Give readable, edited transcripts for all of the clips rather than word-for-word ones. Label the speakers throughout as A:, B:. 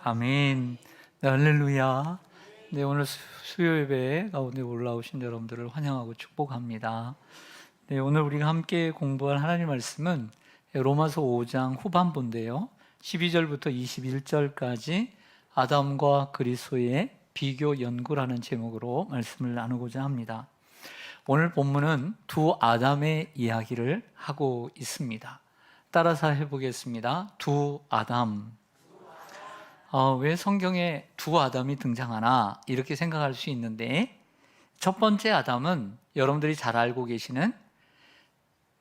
A: 아멘. 네, 할렐루야. 네, 오늘 수요 예배 가운데 올라오신 여러분들을 환영하고 축복합니다. 네, 오늘 우리가 함께 공부할 하나님 말씀은 로마서 5장 후반부인데요. 12절부터 21절까지 아담과 그리스도의 비교 연구라는 제목으로 말씀을 나누고자 합니다. 오늘 본문은 두 아담의 이야기를 하고 있습니다. 따라서 해보겠습니다. 두 아담. 왜 성경에 두 아담이 등장하나 이렇게 생각할 수 있는데, 첫 번째 아담은 여러분들이 잘 알고 계시는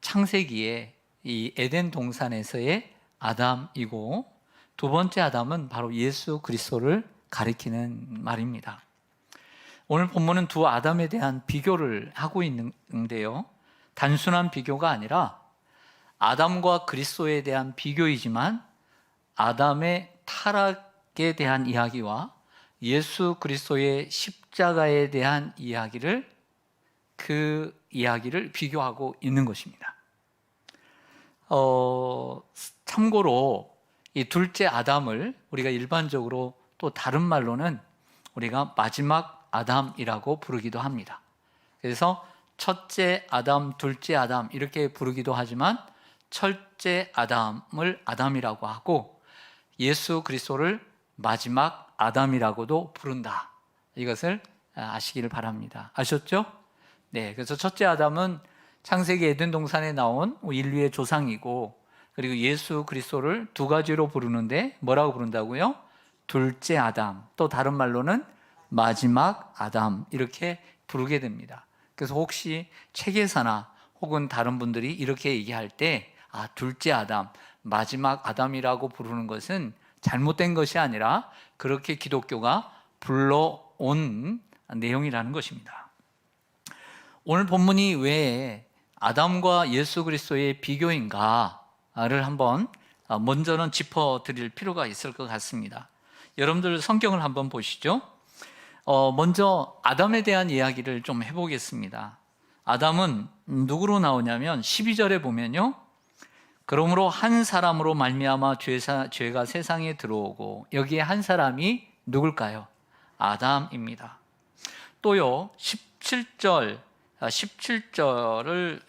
A: 창세기에 이 에덴 동산에서의 아담이고, 두 번째 아담은 바로 예수 그리스도를 가리키는 말입니다. 오늘 본문은 두 아담에 대한 비교를 하고 있는데요, 단순한 비교가 아니라 아담과 그리스도에 대한 비교이지만 아담의 타락에 대한 이야기와 예수 그리스도의 십자가에 대한 이야기를, 그 이야기를 비교하고 있는 것입니다. 참고로 이 둘째 아담을 우리가 일반적으로 또 다른 말로는 우리가 마지막 아담이라고 부르기도 합니다. 그래서 첫째 아담, 둘째 아담 이렇게 부르기도 하지만 첫째 아담을 아담이라고 하고 예수 그리스도를 마지막 아담이라고도 부른다. 이것을 아시기를 바랍니다. 아셨죠? 네, 그래서 첫째 아담은 창세기 에덴 동산에 나온 인류의 조상이고, 그리고 예수 그리스도를 두 가지로 부르는데 뭐라고 부른다고요? 둘째 아담, 또 다른 말로는 마지막 아담 이렇게 부르게 됩니다. 그래서 혹시 책에서나 혹은 다른 분들이 이렇게 얘기할 때 둘째 아담, 마지막 아담이라고 부르는 것은 잘못된 것이 아니라 그렇게 기독교가 불러온 내용이라는 것입니다. 오늘 본문이 왜 아담과 예수 그리스도의 비교인가를 한번 먼저는 짚어드릴 필요가 있을 것 같습니다. 여러분들 성경을 한번 보시죠. 먼저 아담에 대한 이야기를 좀 해보겠습니다. 아담은 누구로 나오냐면 12절에 보면요, 그러므로 한 사람으로 말미암아 죄가 세상에 들어오고, 여기에 한 사람이 누굴까요? 아담입니다. 또요 17절을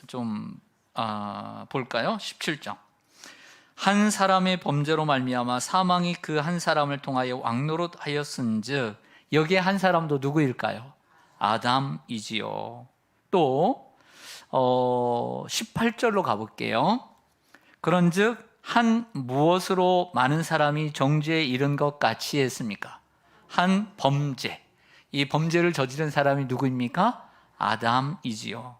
A: 좀 볼까요? 17절. 한 사람의 범죄로 말미암아 사망이 그 한 사람을 통하여 왕노릇하였은즉, 여기에 한 사람도 누구일까요? 아담이지요. 또 18절로 가볼게요. 그런즉 한 무엇으로 많은 사람이 정죄에 이른 것 같이 했습니까? 한 범죄. 이 범죄를 저지른 사람이 누구입니까? 아담이지요.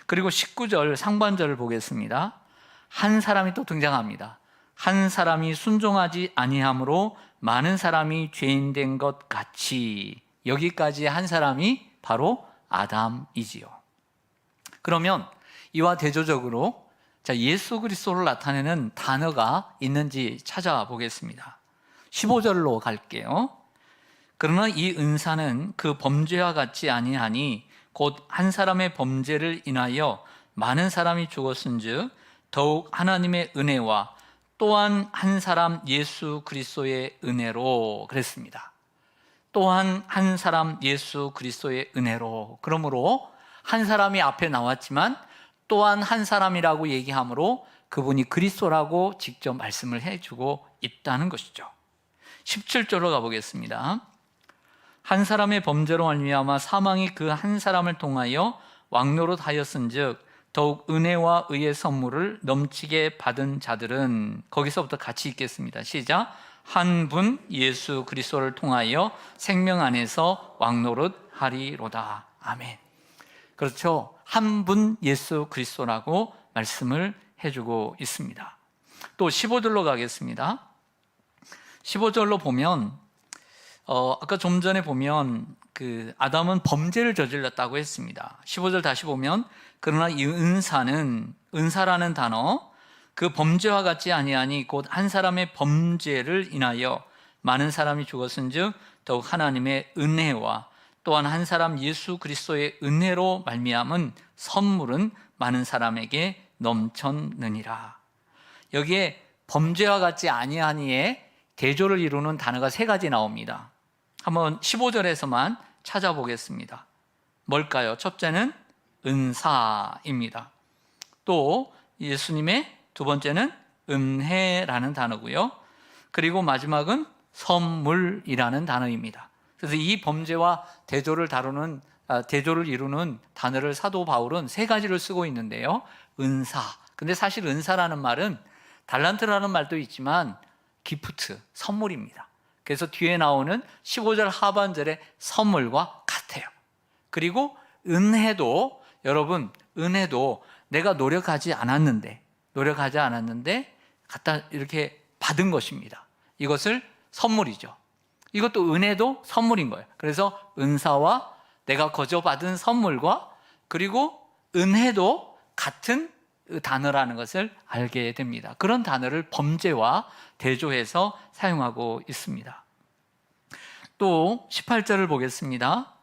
A: 그리고 19절 상반절을 보겠습니다. 한 사람이 또 등장합니다. 한 사람이 순종하지 아니함으로 많은 사람이 죄인 된 것 같이. 여기까지 한 사람이 바로 아담이지요. 그러면 이와 대조적으로 예수 그리스도를 나타내는 단어가 있는지 찾아보겠습니다. 15절로 갈게요. 그러나 이 은사는 그 범죄와 같지 아니하니 곧 한 사람의 범죄를 인하여 많은 사람이 죽었은즉 더욱 하나님의 은혜와 또한 한 사람 예수 그리스도의 은혜로, 그랬습니다. 또한 한 사람 예수 그리스도의 은혜로. 그러므로 한 사람이 앞에 나왔지만 또한 한 사람이라고 얘기하므로 그분이 그리스도라고 직접 말씀을 해주고 있다는 것이죠. 17절로 가보겠습니다. 한 사람의 범죄로 말미암아 사망이 그 한 사람을 통하여 왕노릇하였은즉 더욱 은혜와 의의 선물을 넘치게 받은 자들은, 거기서부터 같이 읽겠습니다. 시작. 한 분 예수 그리스도를 통하여 생명 안에서 왕노릇하리로다. 아멘. 그렇죠. 한 분 예수 그리스도라고 말씀을 해주고 있습니다. 또 15절로 가겠습니다. 15절로 보면 아까 좀 전에 보면 그 아담은 범죄를 저질렀다고 했습니다. 15절 다시 보면 그러나 이 은사라는 단어, 그 범죄와 같지 아니하니 곧 한 사람의 범죄를 인하여 많은 사람이 죽었은즉 더욱 하나님의 은혜와 또한 한 사람 예수 그리스도의 은혜로 말미암은 선물은 많은 사람에게 넘쳤느니라. 여기에 범죄와 같지 아니하니에 대조를 이루는 단어가 3가지 나옵니다. 한번 15절에서만 찾아보겠습니다. 뭘까요? 첫째는 은사입니다. 또 예수님의 두 번째는 은혜라는 단어고요. 그리고 마지막은 선물이라는 단어입니다. 그래서 이 범죄와 대조를 이루는 단어를 사도 바울은 3가지를 쓰고 있는데요. 은사. 근데 사실 은사라는 말은 달란트라는 말도 있지만 기프트, 선물입니다. 그래서 뒤에 나오는 15절 하반절의 선물과 같아요. 그리고 은혜도, 여러분, 은혜도 내가 노력하지 않았는데 갖다 이렇게 받은 것입니다. 이것을 선물이죠. 이것도 은혜도 선물인 거예요. 그래서 은사와 내가 거저 받은 선물과 그리고 은혜도 같은 단어라는 것을 알게 됩니다. 그런 단어를 범죄와 대조해서 사용하고 있습니다. 또 18절을 보겠습니다.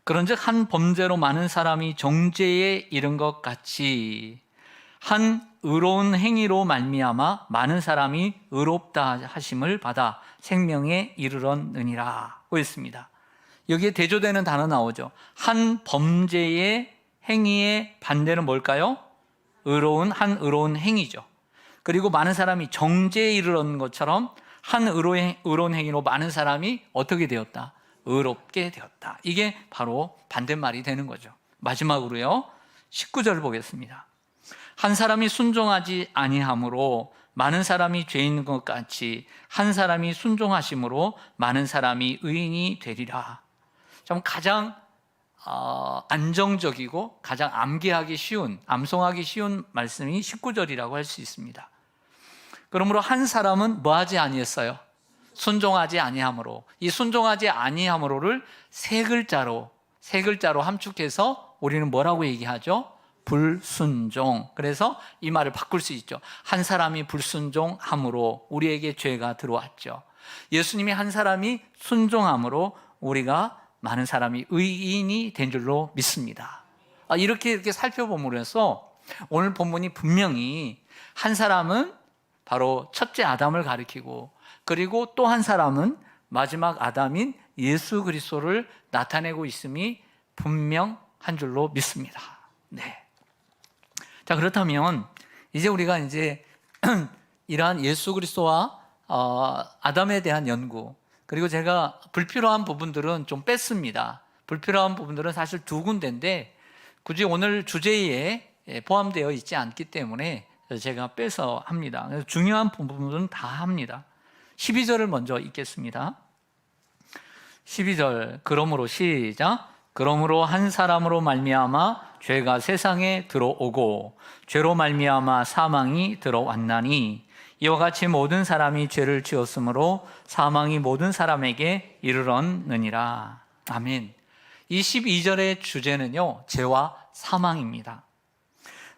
A: 그런즉 한 범죄로 많은 사람이 정죄에 이른 것 같이 한 의로운 행위로 말미암아 많은 사람이 의롭다 하심을 받아 생명에 이르렀느니라 고 했습니다. 여기에 대조되는 단어 나오죠. 한 범죄의 행위의 반대는 뭘까요? 한 의로운 행위죠. 그리고 많은 사람이 정죄에 이르는 것처럼 한 의로운 행위로 많은 사람이 어떻게 되었다? 의롭게 되었다. 이게 바로 반대말이 되는 거죠. 마지막으로요, 19절 보겠습니다. 한 사람이 순종하지 아니함으로 많은 사람이 죄인 것 같이 한 사람이 순종하심으로 많은 사람이 의인이 되리라. 좀 가장 안정적이고 가장 암송하기 쉬운 말씀이 19절이라고 할 수 있습니다. 그러므로 한 사람은 뭐하지 아니했어요? 순종하지 아니함으로. 이 순종하지 아니함으로를 세 글자로 함축해서 우리는 뭐라고 얘기하죠? 불순종. 그래서 이 말을 바꿀 수 있죠. 한 사람이 불순종함으로 우리에게 죄가 들어왔죠. 예수님이 한 사람이 순종함으로 우리가 많은 사람이 의인이 된 줄로 믿습니다. 이렇게 살펴보면서 오늘 본문이 분명히 한 사람은 바로 첫째 아담을 가리키고 그리고 또 한 사람은 마지막 아담인 예수 그리스도를 나타내고 있음이 분명한 줄로 믿습니다. 네. 자, 그렇다면 이제 우리가 이러한 예수 그리스도와 아담에 대한 연구, 그리고 제가 불필요한 부분들은 좀 뺐습니다. 불필요한 부분들은 사실 2군데인데 굳이 오늘 주제에 포함되어 있지 않기 때문에 제가 빼서 합니다. 그래서 중요한 부분은 다 합니다. 12절을 먼저 읽겠습니다. 12절, 그러므로 시작. 그러므로 한 사람으로 말미암아 죄가 세상에 들어오고 죄로 말미암아 사망이 들어왔나니 이와 같이 모든 사람이 죄를 지었으므로 사망이 모든 사람에게 이르렀느니라. 아멘. 이 12절의 주제는요, 죄와 사망입니다.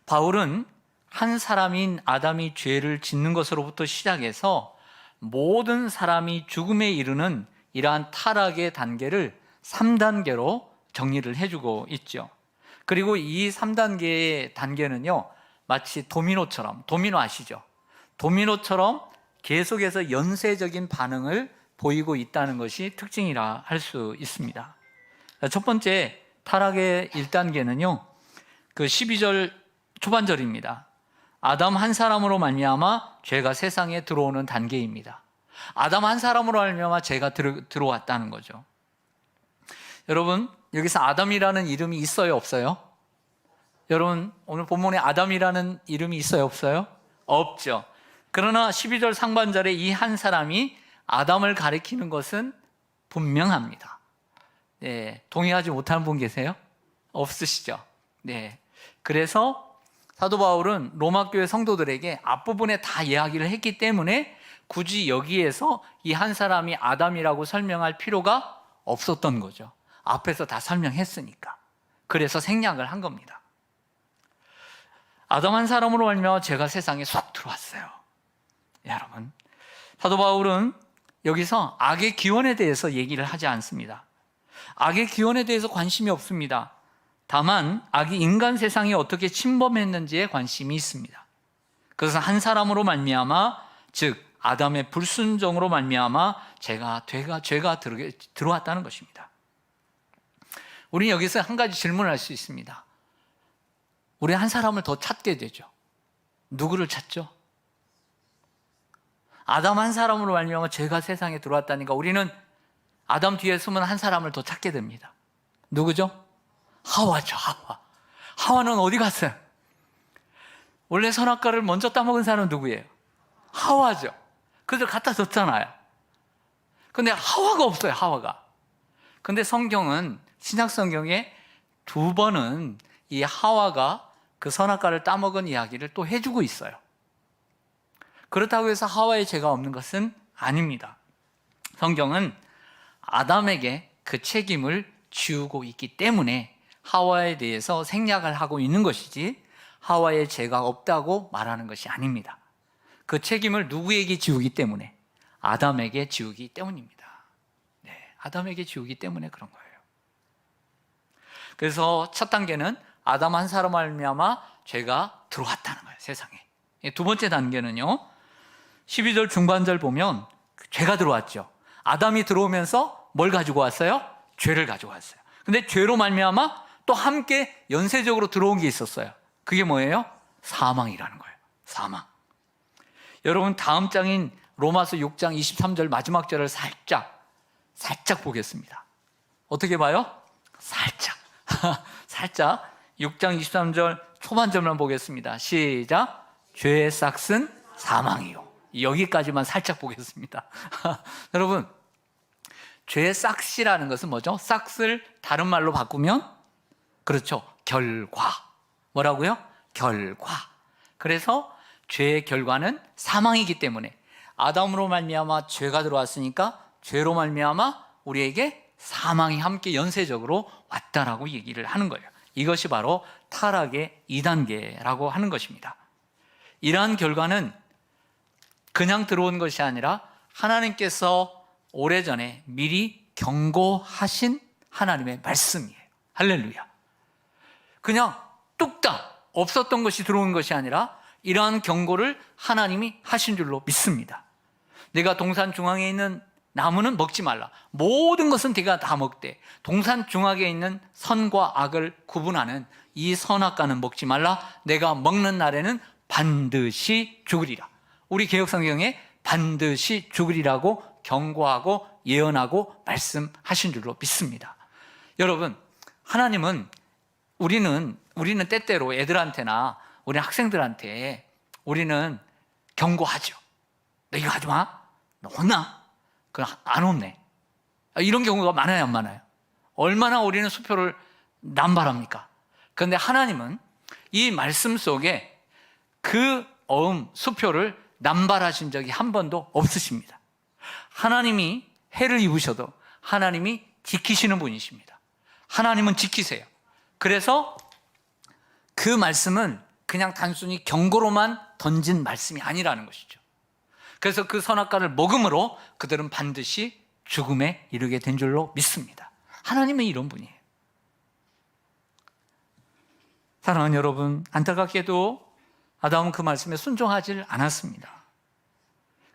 A: 바울은 한 사람인 아담이 죄를 짓는 것으로부터 시작해서 모든 사람이 죽음에 이르는 이러한 타락의 단계를 3단계로 정리를 해주고 있죠. 그리고 이 3단계의 단계는요, 마치 도미노 아시죠? 도미노처럼 계속해서 연쇄적인 반응을 보이고 있다는 것이 특징이라 할 수 있습니다. 첫 번째 타락의 1단계는요, 그 12절 초반절입니다. 아담 한 사람으로 말미암아 죄가 세상에 들어오는 단계입니다. 아담 한 사람으로 말미암아 죄가 들어왔다는 거죠. 여러분, 여기서 아담이라는 이름이 있어요, 없어요? 여러분, 오늘 본문에 아담이라는 이름이 있어요, 없어요? 없죠. 그러나 12절 상반절에 이 한 사람이 아담을 가리키는 것은 분명합니다. 네, 동의하지 못하는 분 계세요? 없으시죠? 네. 그래서 사도 바울은 로마 교회 성도들에게 앞부분에 다 이야기를 했기 때문에 굳이 여기에서 이 한 사람이 아담이라고 설명할 필요가 없었던 거죠. 앞에서 다 설명했으니까. 그래서 생략을 한 겁니다. 아담 한 사람으로 말미암아 죄가 세상에 쏙 들어왔어요. 여러분, 사도 바울은 여기서 악의 기원에 대해서 얘기를 하지 않습니다. 악의 기원에 대해서 관심이 없습니다. 다만 악이 인간 세상에 어떻게 침범했는지에 관심이 있습니다. 그래서 한 사람으로 말미암아, 즉 아담의 불순종으로 말미암아 죄가 들어왔다는 것입니다. 우리는 여기서 한 가지 질문을 할 수 있습니다. 우리 한 사람을 더 찾게 되죠. 누구를 찾죠? 아담 한 사람으로 말미암아 죄가 세상에 들어왔다니까 우리는 아담 뒤에 숨은 한 사람을 더 찾게 됩니다. 누구죠? 하와죠. 하와는 어디 갔어요? 원래 선악과를 먼저 따먹은 사람은 누구예요? 하와죠. 그들 갖다 줬잖아요. 근데 하와가 없어요. 하와가. 근데 성경은 신약 성경에 2번은 이 하와가 그 선악과를 따먹은 이야기를 또 해주고 있어요. 그렇다고 해서 하와의 죄가 없는 것은 아닙니다. 성경은 아담에게 그 책임을 지우고 있기 때문에 하와에 대해서 생략을 하고 있는 것이지 하와의 죄가 없다고 말하는 것이 아닙니다. 그 책임을 누구에게 지우기 때문에? 아담에게 지우기 때문입니다. 네, 아담에게 지우기 때문에 그런 거예요. 그래서 첫 단계는 아담 한 사람 말미암아 죄가 들어왔다는 거예요, 세상에. 두 번째 단계는요, 12절 중반절 보면 죄가 들어왔죠. 아담이 들어오면서 뭘 가지고 왔어요? 죄를 가지고 왔어요. 근데 죄로 말미암아 또 함께 연쇄적으로 들어온 게 있었어요. 그게 뭐예요? 사망이라는 거예요. 사망. 여러분 다음 장인 로마서 6장 23절 마지막 절을 살짝 보겠습니다. 어떻게 봐요? 살짝 6장 23절 초반절만 보겠습니다. 시작. 죄의 싹은 사망이요. 여기까지만 살짝 보겠습니다. 여러분, 죄의 싹이라는 것은 뭐죠? 싹을 다른 말로 바꾸면 그렇죠. 결과. 뭐라고요? 결과. 그래서 죄의 결과는 사망이기 때문에 아담으로 말미암아 죄가 들어왔으니까 죄로 말미암아 우리에게 사망이 함께 연쇄적으로 왔다라고 얘기를 하는 거예요. 이것이 바로 타락의 2단계라고 하는 것입니다. 이러한 결과는 그냥 들어온 것이 아니라 하나님께서 오래전에 미리 경고하신 하나님의 말씀이에요. 할렐루야. 그냥 뚝딱 없었던 것이 들어온 것이 아니라 이러한 경고를 하나님이 하신 줄로 믿습니다. 내가 동산 중앙에 있는 나무는 먹지 말라. 모든 것은 네가 다 먹되 동산 중앙에 있는 선과 악을 구분하는 이 선악과는 먹지 말라. 내가 먹는 날에는 반드시 죽으리라. 우리 개역성경에 반드시 죽으리라고 경고하고 예언하고 말씀하신 줄로 믿습니다. 여러분, 하나님은 우리는 때때로 애들한테나 우리 학생들한테 우리는 경고하죠. 너 이거 하지 마. 너 혼나. 그럼 안 혼내. 이런 경우가 많아요, 안 많아요? 얼마나 우리는 수표를 남발합니까? 그런데 하나님은 이 말씀 속에 그 수표를 남발하신 적이 한 번도 없으십니다. 하나님이 해를 입으셔도 하나님이 지키시는 분이십니다. 하나님은 지키세요. 그래서 그 말씀은 그냥 단순히 경고로만 던진 말씀이 아니라는 것이죠. 그래서 그 선악과를 먹음으로 그들은 반드시 죽음에 이르게 된 줄로 믿습니다. 하나님은 이런 분이에요. 사랑하는 여러분, 안타깝게도 아담은 그 말씀에 순종하지 않았습니다.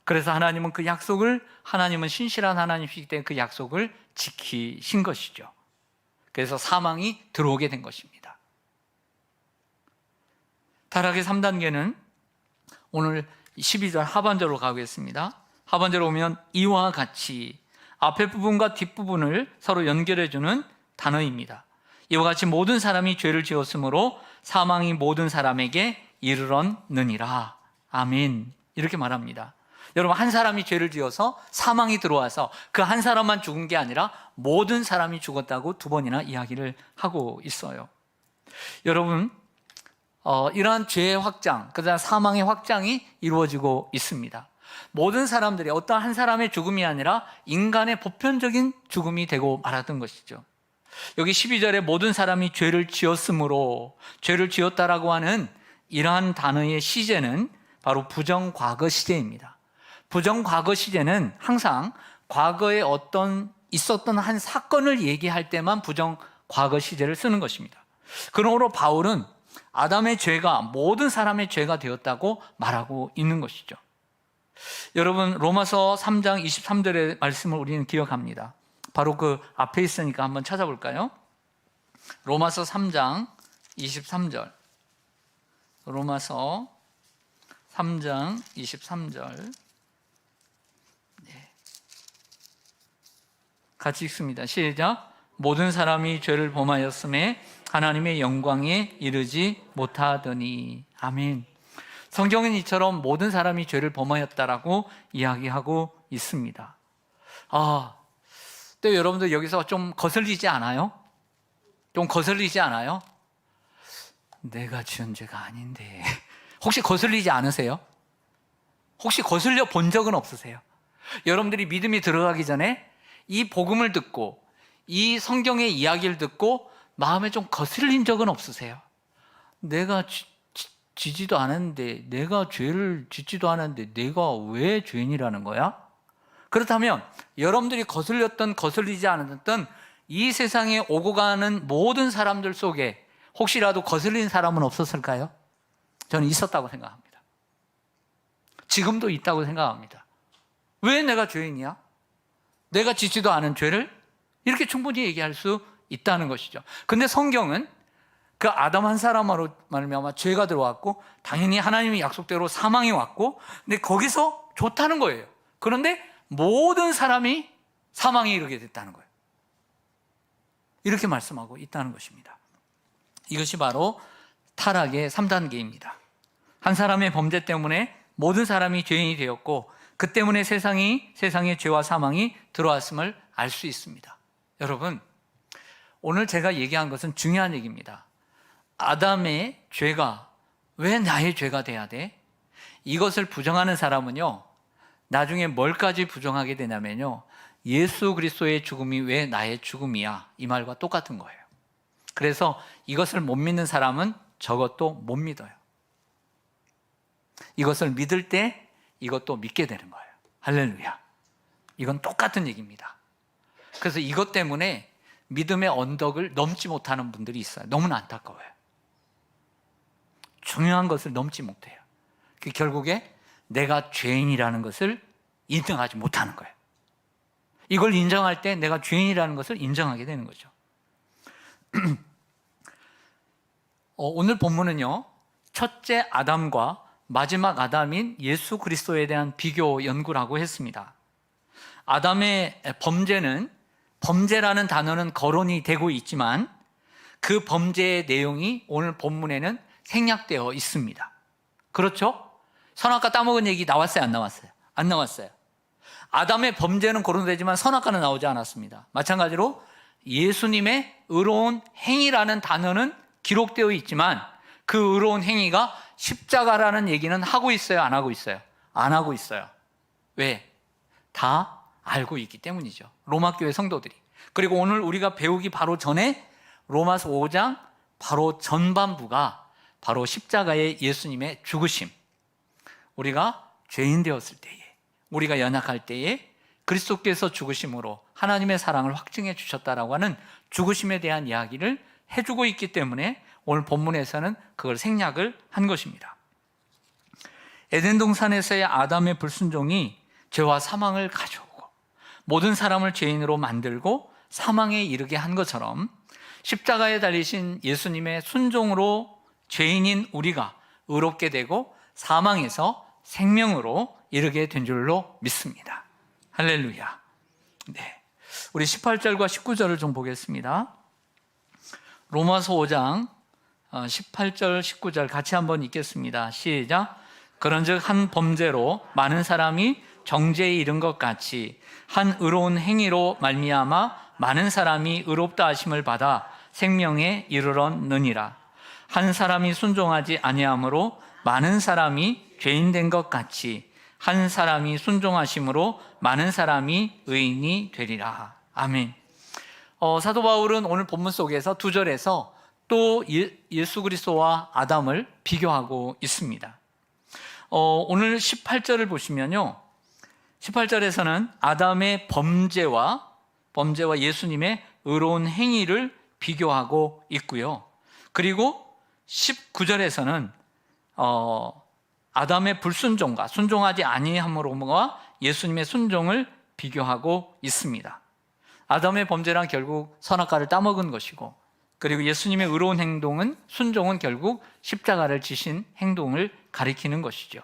A: 그래서 하나님은 그 약속을, 하나님은 신실한 하나님이시기 때문에 그 약속을 지키신 것이죠. 그래서 사망이 들어오게 된 것입니다. 타락의 3단계는 오늘 12절 하반절로 가겠습니다. 하반절로 오면 이와 같이 앞에 부분과 뒷부분을 서로 연결해주는 단어입니다. 이와 같이 모든 사람이 죄를 지었으므로 사망이 모든 사람에게 이르렀느니라. 아멘. 이렇게 말합니다. 여러분, 한 사람이 죄를 지어서 사망이 들어와서 그 한 사람만 죽은 게 아니라 모든 사람이 죽었다고 2번이나 이야기를 하고 있어요. 여러분, 이러한 죄의 확장, 그다음 사망의 확장이 이루어지고 있습니다. 모든 사람들이 어떤 한 사람의 죽음이 아니라 인간의 보편적인 죽음이 되고 말았던 것이죠. 여기 12절에 모든 사람이 죄를 지었으므로, 죄를 지었다라고 하는 이러한 단어의 시제는 바로 부정과거 시제입니다. 부정과거 시제는 항상 과거에 있었던 한 사건을 얘기할 때만 부정과거 시제를 쓰는 것입니다. 그러므로 바울은 아담의 죄가 모든 사람의 죄가 되었다고 말하고 있는 것이죠. 여러분 로마서 3장 23절의 말씀을 우리는 기억합니다. 바로 그 앞에 있으니까 한번 찾아볼까요? 로마서 3장 23절. 로마서 3장 23절. 같이 읽습니다. 시작. 모든 사람이 죄를 범하였음에 하나님의 영광에 이르지 못하더니. 아멘. 성경은 이처럼 모든 사람이 죄를 범하였다라고 이야기하고 있습니다. 또 여러분들 여기서 좀 거슬리지 않아요? 좀 거슬리지 않아요? 내가 지은 죄가 아닌데. 혹시 거슬리지 않으세요? 혹시 거슬려 본 적은 없으세요? 여러분들이 믿음이 들어가기 전에 이 복음을 듣고 이 성경의 이야기를 듣고 마음에 좀 거슬린 적은 없으세요? 내가 지지도 않았는데, 내가 죄를 짓지도 않았는데 내가 왜 죄인이라는 거야? 그렇다면 여러분들이 거슬렸던 거슬리지 않았던 이 세상에 오고 가는 모든 사람들 속에 혹시라도 거슬린 사람은 없었을까요? 저는 있었다고 생각합니다. 지금도 있다고 생각합니다. 왜 내가 죄인이야? 내가 짓지도 않은 죄를? 이렇게 충분히 얘기할 수 있다는 것이죠. 근데 성경은 그 아담 한 사람으로 말미암아 죄가 들어왔고 당연히 하나님의 약속대로 사망이 왔고, 근데 거기서 좋다는 거예요. 그런데 모든 사람이 사망에 이르게 됐다는 거예요. 이렇게 말씀하고 있다는 것입니다. 이것이 바로 타락의 3단계입니다. 한 사람의 범죄 때문에 모든 사람이 죄인이 되었고 그 때문에 세상에 죄와 사망이 들어왔음을 알 수 있습니다. 여러분, 오늘 제가 얘기한 것은 중요한 얘기입니다. 아담의 죄가 왜 나의 죄가 돼야 돼? 이것을 부정하는 사람은요, 나중에 뭘까지 부정하게 되냐면요, 예수 그리스도의 죽음이 왜 나의 죽음이야? 이 말과 똑같은 거예요. 그래서 이것을 못 믿는 사람은 저것도 못 믿어요. 이것을 믿을 때 이것도 믿게 되는 거예요. 할렐루야. 이건 똑같은 얘기입니다. 그래서 이것 때문에 믿음의 언덕을 넘지 못하는 분들이 있어요. 너무나 안타까워요. 중요한 것을 넘지 못해요. 결국에 내가 죄인이라는 것을 인정하지 못하는 거예요. 이걸 인정할 때 내가 죄인이라는 것을 인정하게 되는 거죠. 오늘 본문은요, 첫째 아담과 마지막 아담인 예수 그리스도에 대한 비교 연구라고 했습니다. 아담의 범죄라는 단어는 거론이 되고 있지만 그 범죄의 내용이 오늘 본문에는 생략되어 있습니다. 그렇죠? 선악과 따먹은 얘기 나왔어요? 안 나왔어요? 안 나왔어요. 아담의 범죄는 거론되지만 선악과는 나오지 않았습니다. 마찬가지로 예수님의 의로운 행위라는 단어는 기록되어 있지만 그 의로운 행위가 십자가라는 얘기는 하고 있어요? 안 하고 있어요? 안 하고 있어요. 왜? 다 알고 있기 때문이죠. 로마교회 성도들이. 그리고 오늘 우리가 배우기 바로 전에 로마서 5장 바로 전반부가 바로 십자가의 예수님의 죽으심. 우리가 죄인 되었을 때에, 우리가 연약할 때에 그리스도께서 죽으심으로 하나님의 사랑을 확증해 주셨다라고 하는 죽으심에 대한 이야기를 해주고 있기 때문에 오늘 본문에서는 그걸 생략을 한 것입니다. 에덴 동산에서의 아담의 불순종이 죄와 사망을 가져오고 모든 사람을 죄인으로 만들고 사망에 이르게 한 것처럼 십자가에 달리신 예수님의 순종으로 죄인인 우리가 의롭게 되고 사망에서 생명으로 이르게 된 줄로 믿습니다. 할렐루야. 네. 우리 18절과 19절을 좀 보겠습니다. 로마서 5장 18절 19절 같이 한번 읽겠습니다. 시작. 그런즉 한 범죄로 많은 사람이 정죄에 이른 것 같이 한 의로운 행위로 말미암아 많은 사람이 의롭다 하심을 받아 생명에 이르렀느니라. 한 사람이 순종하지 아니함으로 많은 사람이 죄인 된 것 같이 한 사람이 순종하심으로 많은 사람이 의인이 되리라. 아멘. 사도 바울은 오늘 본문 속에서 2절에서 또 예수 그리스도와 아담을 비교하고 있습니다. 오늘 18절을 보시면요, 18절에서는 아담의 범죄와 예수님의 의로운 행위를 비교하고 있고요. 그리고 19절에서는 아담의 불순종과 순종하지 아니함으로와 예수님의 순종을 비교하고 있습니다. 아담의 범죄란 결국 선악과를 따먹은 것이고, 그리고 예수님의 의로운 행동은, 순종은 결국 십자가를 지신 행동을 가리키는 것이죠.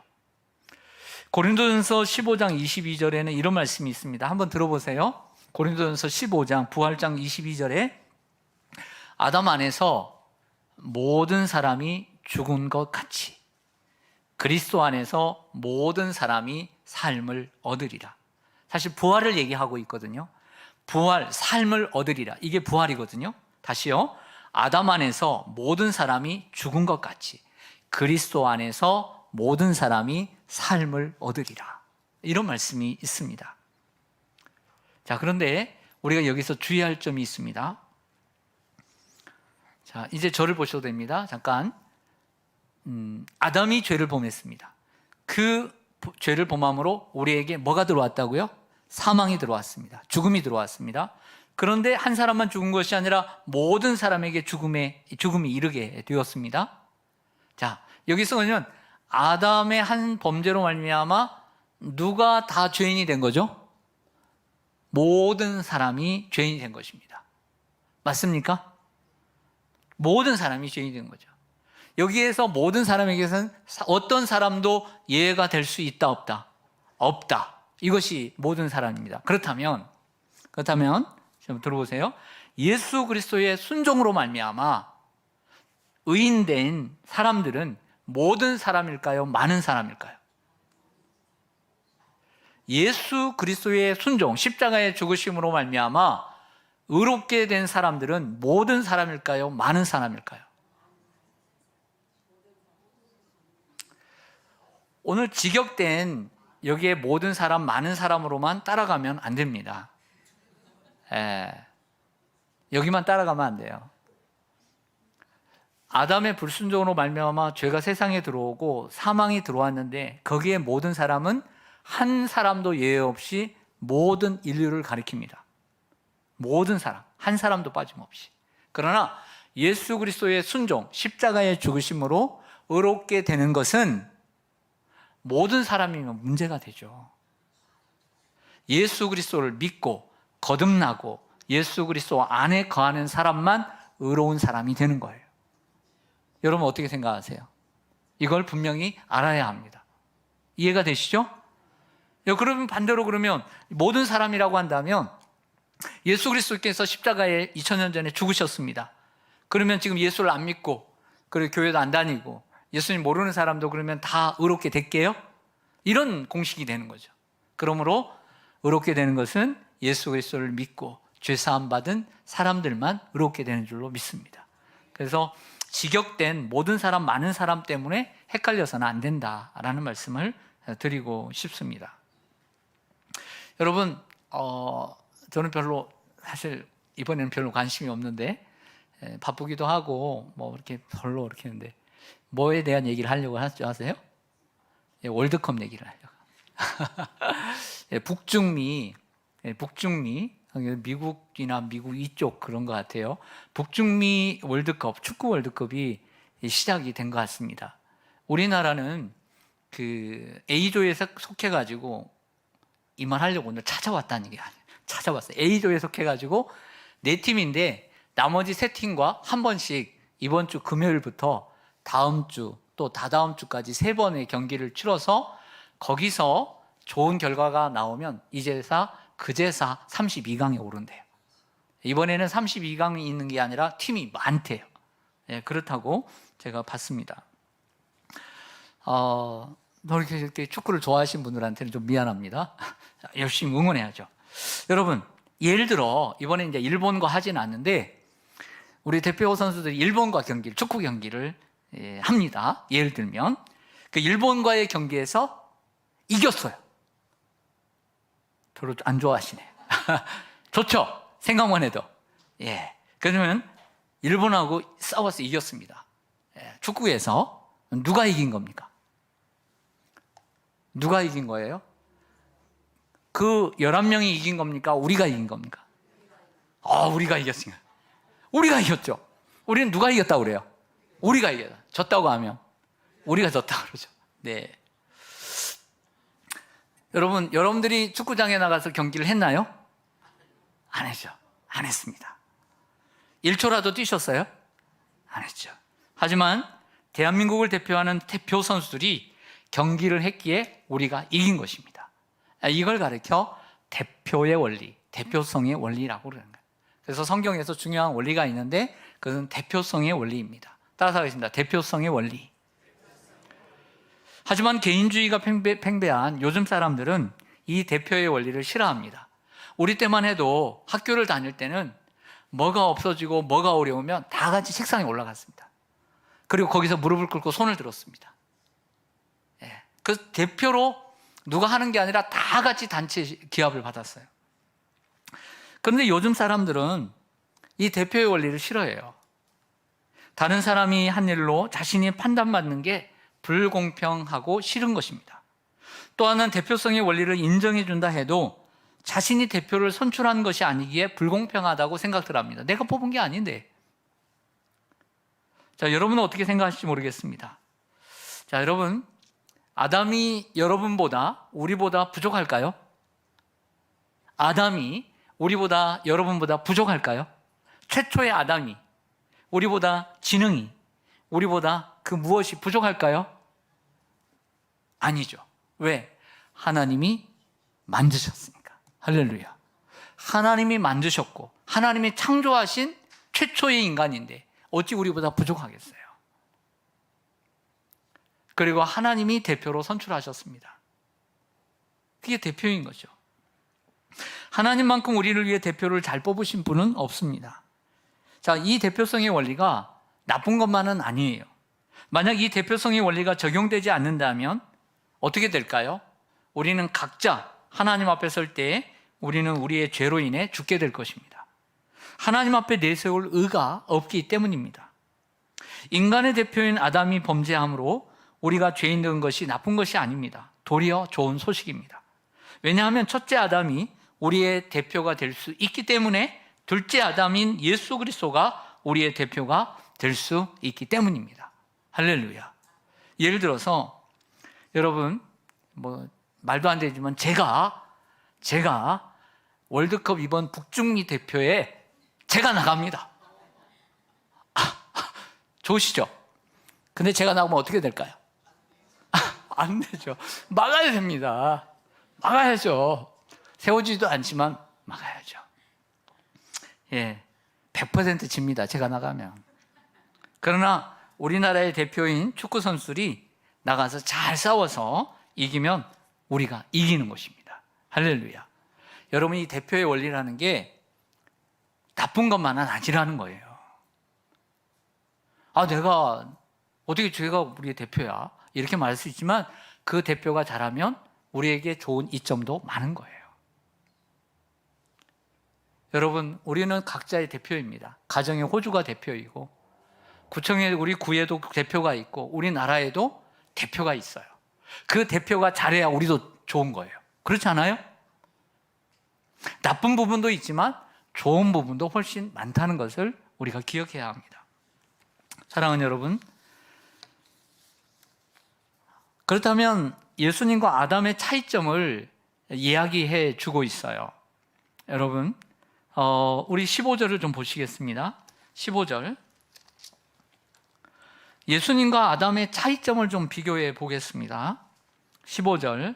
A: 고린도전서 15장 22절에는 이런 말씀이 있습니다. 한번 들어보세요. 고린도전서 15장 부활장 22절에 아담 안에서 모든 사람이 죽은 것 같이 그리스도 안에서 모든 사람이 삶을 얻으리라. 사실 부활을 얘기하고 있거든요. 부활, 삶을 얻으리라. 이게 부활이거든요. 다시요. 아담 안에서 모든 사람이 죽은 것 같이 그리스도 안에서 모든 사람이 삶을 얻으리라. 이런 말씀이 있습니다. 자, 그런데 우리가 여기서 주의할 점이 있습니다. 자, 이제 저를 보셔도 됩니다. 잠깐. 아담이 죄를 범했습니다. 그 죄를 범함으로 우리에게 뭐가 들어왔다고요? 사망이 들어왔습니다. 죽음이 들어왔습니다. 그런데 한 사람만 죽은 것이 아니라 모든 사람에게 죽음이 이르게 되었습니다. 자, 여기서 그러면 아담의 한 범죄로 말미암아 누가 다 죄인이 된 거죠? 모든 사람이 죄인이 된 것입니다. 맞습니까? 모든 사람이 죄인이 된 거죠. 여기에서 모든 사람에게서는 어떤 사람도 예외가 될 수 있다, 없다? 없다. 이것이 모든 사람입니다. 그렇다면 좀 들어보세요. 예수 그리스도의 순종으로 말미암아 의인된 사람들은 모든 사람일까요? 많은 사람일까요? 예수 그리스도의 순종, 십자가의 죽으심으로 말미암아 의롭게 된 사람들은 모든 사람일까요? 많은 사람일까요? 오늘 직역된 여기에 모든 사람, 많은 사람으로만 따라가면 안 됩니다. 여기만 따라가면 안 돼요. 아담의 불순종으로 말미암아 죄가 세상에 들어오고 사망이 들어왔는데 거기에 모든 사람은 한 사람도 예외 없이 모든 인류를 가리킵니다. 모든 사람, 한 사람도 빠짐없이. 그러나 예수 그리스도의 순종, 십자가의 죽으심으로 의롭게 되는 것은 모든 사람이면 문제가 되죠. 예수 그리스도를 믿고 거듭나고 예수 그리스도 안에 거하는 사람만 의로운 사람이 되는 거예요. 여러분 어떻게 생각하세요? 이걸 분명히 알아야 합니다. 이해가 되시죠? 그러면 반대로 그러면 모든 사람이라고 한다면 예수 그리스도께서 십자가에 2000년 전에 죽으셨습니다. 그러면 지금 예수를 안 믿고 그리고 교회도 안 다니고 예수님 모르는 사람도 그러면 다 의롭게 될게요? 이런 공식이 되는 거죠. 그러므로 의롭게 되는 것은 예수 그리스도를 믿고 죄사함 받은 사람들만 의롭게 되는 줄로 믿습니다. 그래서 직역된 모든 사람, 많은 사람 때문에 헷갈려서는 안 된다라는 말씀을 드리고 싶습니다. 여러분, 저는 사실 이번에는 별로 관심이 없는데 바쁘기도 하고 이렇게 별로 이렇게 했는데 뭐에 대한 얘기를 하려고 하세요? 월드컵 얘기를 하려고. 북중미, 미국이나 미국 이쪽 그런 것 같아요. 북중미 월드컵, 축구 월드컵이 시작이 된 것 같습니다. 우리나라는 그 A조에 속해가지고 이 말 하려고 오늘 찾아왔다는 게 아니에요. 찾아왔어요. A조에 속해가지고 4팀인데 나머지 3팀과 한 번씩 이번 주 금요일부터 다음 주 또 다다음 주까지 3번의 경기를 치러서 거기서 좋은 결과가 나오면 이제사 그제사 32강에 오른대요. 이번에는 32강이 있는 게 아니라 팀이 많대요. 그렇다고 제가 봤습니다. 이렇게 축구를 좋아하시는 분들한테는 좀 미안합니다. 열심히 응원해야죠. 여러분, 예를 들어 이번에 이제 일본과 하진 않는데 우리 대표 선수들이 일본과 축구 경기를 합니다. 예를 들면 그 일본과의 경기에서 이겼어요. 별로 안 좋아하시네. 좋죠? 생각만 해도. 그러면 일본하고 싸워서 이겼습니다. 축구에서 누가 이긴 겁니까? 누가 이긴 거예요? 그 11명이 이긴 겁니까? 우리가 이긴 겁니까? 우리가 이겼습니다. 우리가 이겼죠. 우리는 누가 이겼다고 그래요? 우리가 이겼다. 졌다고 하면 우리가 졌다고 그러죠. 여러분들이 축구장에 나가서 경기를 했나요? 안 했죠. 안 했습니다. 1초라도 뛰셨어요? 안 했죠. 하지만 대한민국을 대표하는 대표 선수들이 경기를 했기에 우리가 이긴 것입니다. 이걸 가르쳐 대표의 원리, 대표성의 원리라고 그러는 거예요. 그래서 성경에서 중요한 원리가 있는데 그것은 대표성의 원리입니다. 따라서 하겠습니다. 대표성의 원리. 하지만 개인주의가 팽배한 요즘 사람들은 이 대표의 원리를 싫어합니다. 우리 때만 해도 학교를 다닐 때는 뭐가 없어지고 뭐가 어려우면 다 같이 책상에 올라갔습니다. 그리고 거기서 무릎을 꿇고 손을 들었습니다. 그 대표로 누가 하는 게 아니라 다 같이 단체 기합을 받았어요. 그런데 요즘 사람들은 이 대표의 원리를 싫어해요. 다른 사람이 한 일로 자신이 판단받는 게 불공평하고 싫은 것입니다. 또 하나는 대표성의 원리를 인정해 준다 해도 자신이 대표를 선출한 것이 아니기에 불공평하다고 생각들 합니다. 내가 뽑은 게 아닌데. 자, 여러분은 어떻게 생각하실지 모르겠습니다. 자, 여러분, 아담이 여러분보다 우리보다 부족할까요? 아담이 우리보다 여러분보다 부족할까요? 최초의 아담이 우리보다 지능이 우리보다 그 무엇이 부족할까요? 아니죠. 왜? 하나님이 만드셨으니까. 할렐루야. 하나님이 만드셨고 하나님이 창조하신 최초의 인간인데 어찌 우리보다 부족하겠어요? 그리고 하나님이 대표로 선출하셨습니다. 그게 대표인 거죠. 하나님만큼 우리를 위해 대표를 잘 뽑으신 분은 없습니다. 자, 이 대표성의 원리가 나쁜 것만은 아니에요. 만약 이 대표성의 원리가 적용되지 않는다면 어떻게 될까요? 우리는 각자 하나님 앞에 설 때 우리는 우리의 죄로 인해 죽게 될 것입니다. 하나님 앞에 내세울 의가 없기 때문입니다. 인간의 대표인 아담이 범죄함으로 우리가 죄인 된 것이 나쁜 것이 아닙니다. 도리어 좋은 소식입니다. 왜냐하면 첫째 아담이 우리의 대표가 될 수 있기 때문에 둘째 아담인 예수 그리스도가 우리의 대표가 될 수 있기 때문입니다. 할렐루야. 예를 들어서 여러분 말도 안 되지만 제가 월드컵 이번 북중미 대표에 제가 나갑니다. 좋으시죠? 근데 제가 나가면 어떻게 될까요? 안 되죠. 막아야 됩니다. 막아야죠. 세워지지도 않지만 막아야죠. 100% 집니다. 제가 나가면. 그러나 우리나라의 대표인 축구 선수들이 나가서 잘 싸워서 이기면 우리가 이기는 것입니다. 할렐루야. 여러분, 이 대표의 원리라는 게 나쁜 것만은 아니라는 거예요. 내가 어떻게 제가 우리의 대표야? 이렇게 말할 수 있지만 그 대표가 잘하면 우리에게 좋은 이점도 많은 거예요. 여러분, 우리는 각자의 대표입니다. 가정의 호주가 대표이고 구청에 우리 구에도 대표가 있고 우리나라에도 대표가 있어요. 그 대표가 잘해야 우리도 좋은 거예요. 그렇지 않아요? 나쁜 부분도 있지만 좋은 부분도 훨씬 많다는 것을 우리가 기억해야 합니다. 사랑하는 여러분, 그렇다면 예수님과 아담의 차이점을 이야기해 주고 있어요. 여러분, 우리 15절을 좀 보시겠습니다. 15절. 예수님과 아담의 차이점을 좀 비교해 보겠습니다. 15절.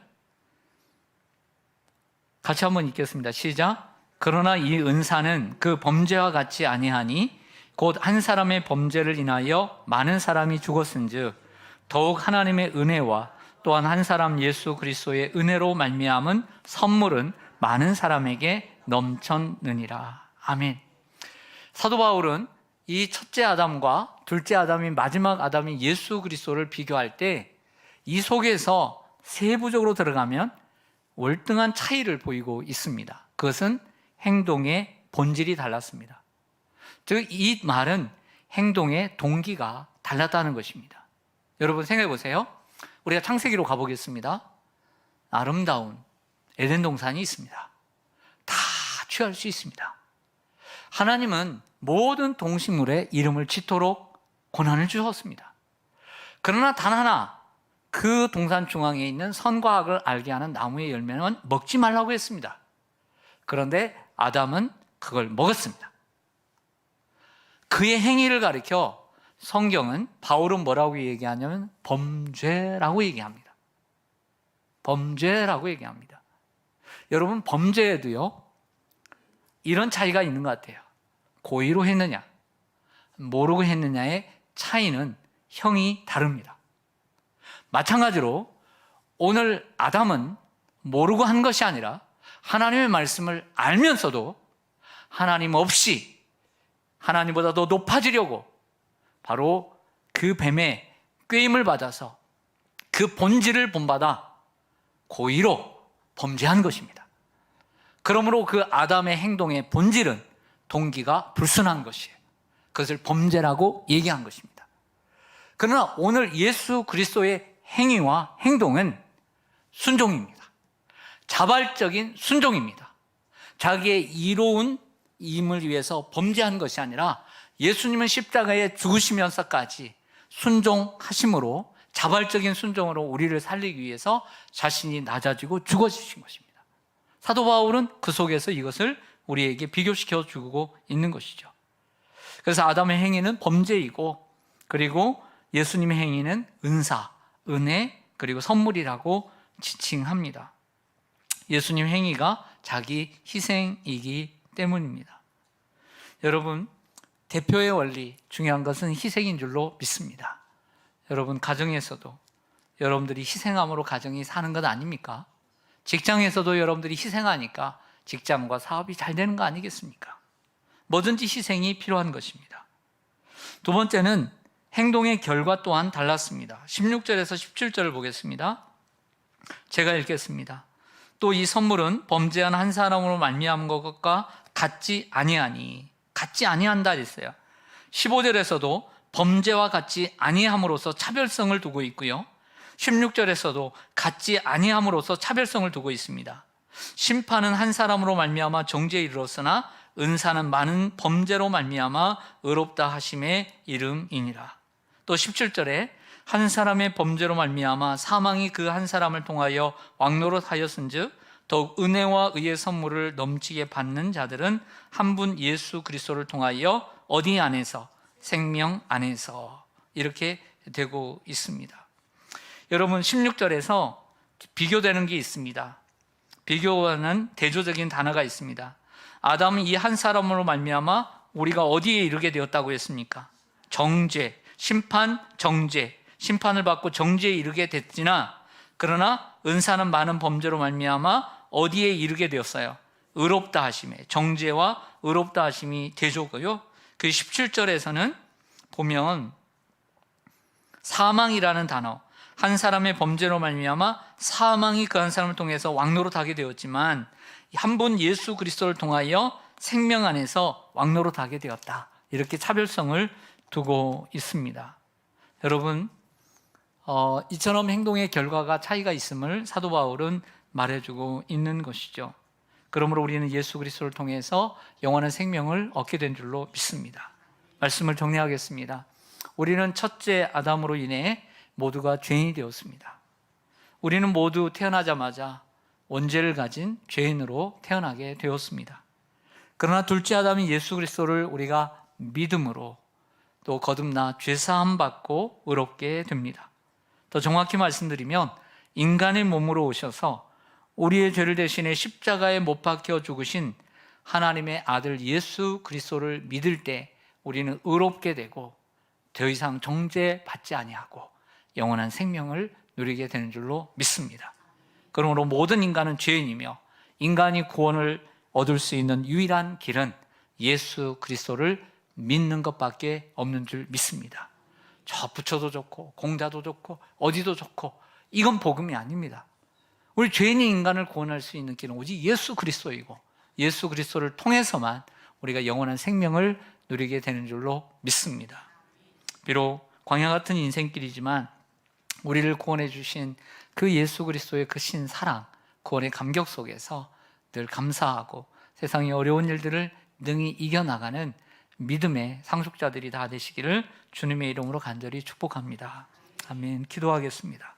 A: 같이 한번 읽겠습니다. 시작. 그러나 이 은사는 그 범죄와 같지 아니하니 곧 한 사람의 범죄를 인하여 많은 사람이 죽었은즉 더욱 하나님의 은혜와 또한 한 사람 예수 그리스도의 은혜로 말미암은 선물은 많은 사람에게 넘쳤느니라. 아멘. 사도 바울은 이 첫째 아담과 둘째 아담인 마지막 아담인 예수 그리스도를 비교할 때 이 속에서 세부적으로 들어가면 월등한 차이를 보이고 있습니다. 그것은 행동의 본질이 달랐습니다. 즉, 이 말은 행동의 동기가 달랐다는 것입니다. 여러분 생각해 보세요. 우리가 창세기로 가보겠습니다. 아름다운 에덴 동산이 있습니다. 다 취할 수 있습니다. 하나님은 모든 동식물에 이름을 짓도록 권한을 주셨습니다. 그러나 단 하나, 그 동산 중앙에 있는 선과 악을 알게 하는 나무의 열매는 먹지 말라고 했습니다. 그런데 아담은 그걸 먹었습니다. 그의 행위를 가리켜 성경은, 바울은 뭐라고 얘기하냐면 범죄라고 얘기합니다. 범죄라고 얘기합니다. 여러분, 범죄에도요 이런 차이가 있는 것 같아요. 고의로 했느냐 모르고 했느냐의 차이는 형이 다릅니다. 마찬가지로 오늘 아담은 모르고 한 것이 아니라 하나님의 말씀을 알면서도 하나님 없이 하나님보다 더 높아지려고 바로 그 뱀의 꾀임을 받아서 그 본질을 본받아 고의로 범죄한 것입니다. 그러므로 그 아담의 행동의 본질은 동기가 불순한 것이에요. 그것을 범죄라고 얘기한 것입니다. 그러나 오늘 예수 그리스도의 행위와 행동은 순종입니다. 자발적인 순종입니다. 자기의 이로운 임을 위해서 범죄한 것이 아니라 예수님은 십자가에 죽으시면서까지 순종하심으로, 자발적인 순종으로 우리를 살리기 위해서 자신이 낮아지고 죽어주신 것입니다. 사도 바울은 그 속에서 이것을 우리에게 비교시켜 주고 있는 것이죠. 그래서 아담의 행위는 범죄이고, 그리고 예수님의 행위는 은사, 은혜, 그리고 선물이라고 지칭합니다. 예수님 행위가 자기 희생이기 때문입니다. 여러분, 대표의 원리, 중요한 것은 희생인 줄로 믿습니다. 여러분, 가정에서도 여러분들이 희생함으로 가정이 사는 것 아닙니까? 직장에서도 여러분들이 희생하니까 직장과 사업이 잘 되는 거 아니겠습니까? 뭐든지 희생이 필요한 것입니다. 두 번째는 행동의 결과 또한 달랐습니다. 16절에서 17절을 보겠습니다. 제가 읽겠습니다. 또 이 선물은 범죄한 한 사람으로 말미암은 것과 같지 아니하니, 같지 아니한다 했어요. 15절에서도 범죄와 같지 아니함으로써 차별성을 두고 있고요, 16절에서도 같지 아니함으로써 차별성을 두고 있습니다. 심판은 한 사람으로 말미암아 정죄에 이르렀으나 은사는 많은 범죄로 말미암아 의롭다 하심의 이름이니라. 또 17절에 한 사람의 범죄로 말미암아 사망이 그 한 사람을 통하여 왕노릇하였은즉 더욱 은혜와 의의 선물을 넘치게 받는 자들은 한 분 예수 그리스도를 통하여 어디 안에서? 생명 안에서. 이렇게 되고 있습니다. 여러분, 16절에서 비교되는 게 있습니다. 비교하는 대조적인 단어가 있습니다. 아담은 이 한 사람으로 말미암아 우리가 어디에 이르게 되었다고 했습니까? 정죄, 심판, 정죄, 심판을 받고 정죄에 이르게 됐지나, 그러나 은사는 많은 범죄로 말미암아 어디에 이르게 되었어요? 의롭다 하심에, 정죄와 의롭다 하심이 대조고요. 그 17절에서는 보면 사망이라는 단어, 한 사람의 범죄로 말미암아 사망이 그 한 사람을 통해서 왕노릇하게 되었지만 한 분 예수 그리스도를 통하여 생명 안에서 왕노릇하게 되었다. 이렇게 차별성을 두고 있습니다. 여러분, 이처럼 행동의 결과가 차이가 있음을 사도 바울은 말해주고 있는 것이죠. 그러므로 우리는 예수 그리스도를 통해서 영원한 생명을 얻게 된 줄로 믿습니다. 말씀을 정리하겠습니다. 우리는 첫째 아담으로 인해 모두가 죄인이 되었습니다. 우리는 모두 태어나자마자 원죄를 가진 죄인으로 태어나게 되었습니다. 그러나 둘째 아담인 예수 그리스도를 우리가 믿음으로 또 거듭나 죄사함 받고 의롭게 됩니다. 더 정확히 말씀드리면 인간의 몸으로 오셔서 우리의 죄를 대신해 십자가에 못 박혀 죽으신 하나님의 아들 예수 그리스도를 믿을 때 우리는 의롭게 되고 더 이상 정죄받지 아니하고 영원한 생명을 누리게 되는 줄로 믿습니다. 그러므로 모든 인간은 죄인이며 인간이 구원을 얻을 수 있는 유일한 길은 예수 그리스도를 믿는 것밖에 없는 줄 믿습니다. 저 부처도 좋고 공자도 좋고 어디도 좋고 이건 복음이 아닙니다. 우리 죄인의 인간을 구원할 수 있는 길은 오직 예수 그리스도이고 예수 그리스도를 통해서만 우리가 영원한 생명을 누리게 되는 줄로 믿습니다. 비록 광야 같은 인생길이지만 우리를 구원해 주신 그 예수 그리스도의 그 신사랑, 구원의 감격 속에서 늘 감사하고 세상의 어려운 일들을 능히 이겨나가는 믿음의 상속자들이 다 되시기를 주님의 이름으로 간절히 축복합니다. 아멘. 기도하겠습니다.